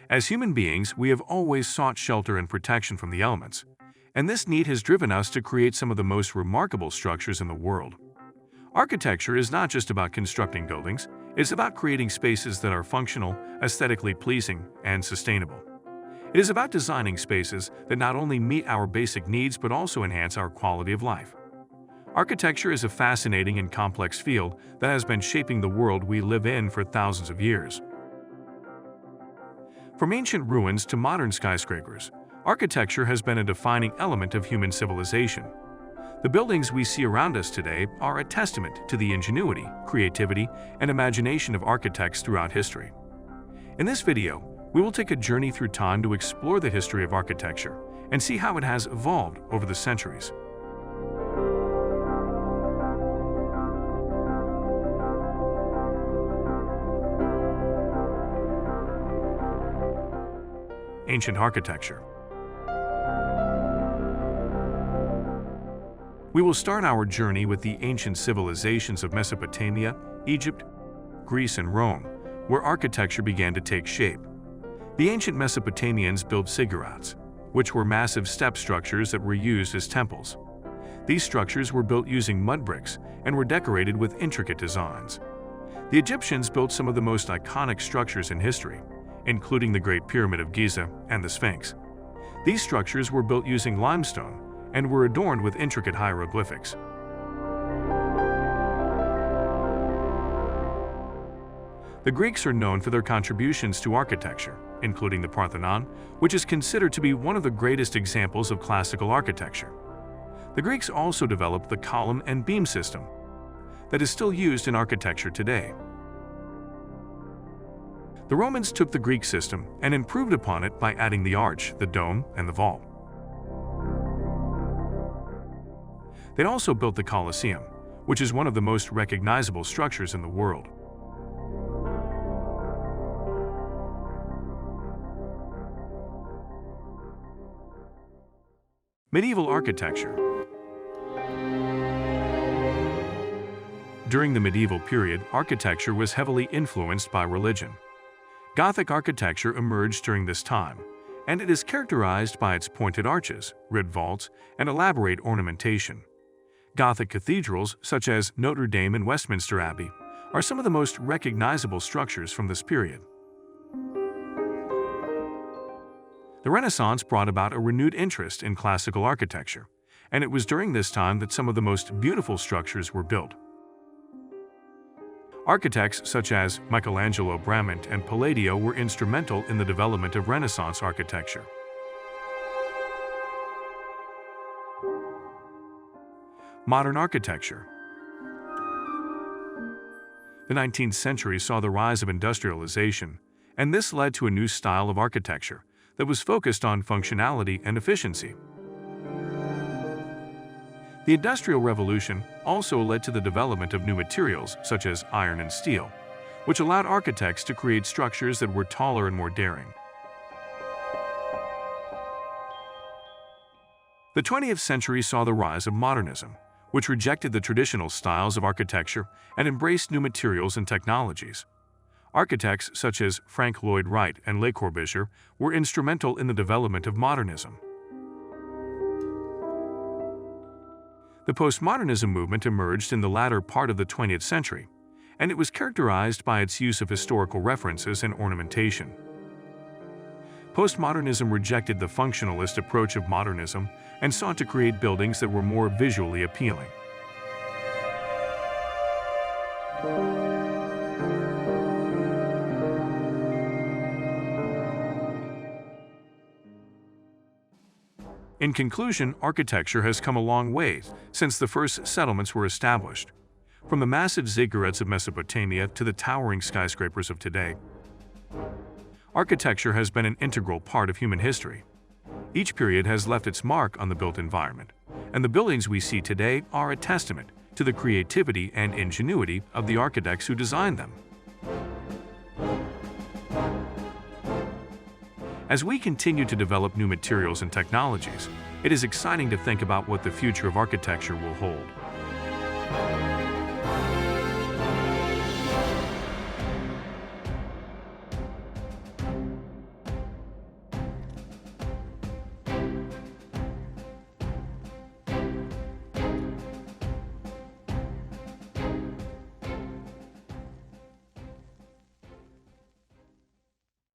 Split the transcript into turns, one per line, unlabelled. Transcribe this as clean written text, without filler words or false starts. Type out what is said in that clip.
As human beings, we have always sought shelter and protection from the elements, and this need has driven us to create some of the most remarkable structures in the world. Architecture is not just about constructing buildings, it's about creating spaces that are functional, aesthetically pleasing, and sustainable. It is about designing spaces that not only meet our basic needs but also enhance our quality of life. Architecture is a fascinating and complex field that has been shaping the world we live in for thousands of years. From ancient ruins to modern skyscrapers, architecture has been a defining element of human civilization. The buildings we see around us today are a testament to the ingenuity, creativity, and imagination of architects throughout history. In this video, we will take a journey through time to explore the history of architecture and see how it has evolved over the centuries. Ancient architecture. We will start our journey with the ancient civilizations of Mesopotamia, Egypt, Greece, and Rome, where architecture began to take shape. The ancient Mesopotamians built ziggurats, which were massive step structures that were used as temples. These structures were built using mud bricks and were decorated with intricate designs. The Egyptians built some of the most iconic structures in history, including the Great Pyramid of Giza and the Sphinx. These structures were built using limestone and were adorned with intricate hieroglyphics. The Greeks are known for their contributions to architecture, including the Parthenon, which is considered to be one of the greatest examples of classical architecture. The Greeks also developed the column and beam system that is still used in architecture today. The Romans took the Greek system and improved upon it by adding the arch, the dome, and the vault. They also built the Colosseum, which is one of the most recognizable structures in the world. Medieval architecture. During the medieval period, architecture was heavily influenced by religion. Gothic architecture emerged during this time, and it is characterized by its pointed arches, ribbed vaults, and elaborate ornamentation. Gothic cathedrals, such as Notre Dame and Westminster Abbey, are some of the most recognizable structures from this period. The Renaissance brought about a renewed interest in classical architecture, and it was during this time that some of the most beautiful structures were built. Architects such as Michelangelo, Bramante, and Palladio were instrumental in the development of Renaissance architecture. Modern architecture. The 19th century saw the rise of industrialization, and this led to a new style of architecture that was focused on functionality and efficiency. The Industrial Revolution also led to the development of new materials such as iron and steel, which allowed architects to create structures that were taller and more daring. The 20th century saw the rise of modernism, which rejected the traditional styles of architecture and embraced new materials and technologies. Architects such as Frank Lloyd Wright and Le Corbusier were instrumental in the development of modernism. The postmodernism movement emerged in the latter part of the 20th century, and it was characterized by its use of historical references and ornamentation. Postmodernism rejected the functionalist approach of modernism and sought to create buildings that were more visually appealing. In conclusion, architecture has come a long way since the first settlements were established. From the massive ziggurats of Mesopotamia to the towering skyscrapers of today, architecture has been an integral part of human history. Each period has left its mark on the built environment, and the buildings we see today are a testament to the creativity and ingenuity of the architects who designed them. As we continue to develop new materials and technologies, it is exciting to think about what the future of architecture will hold.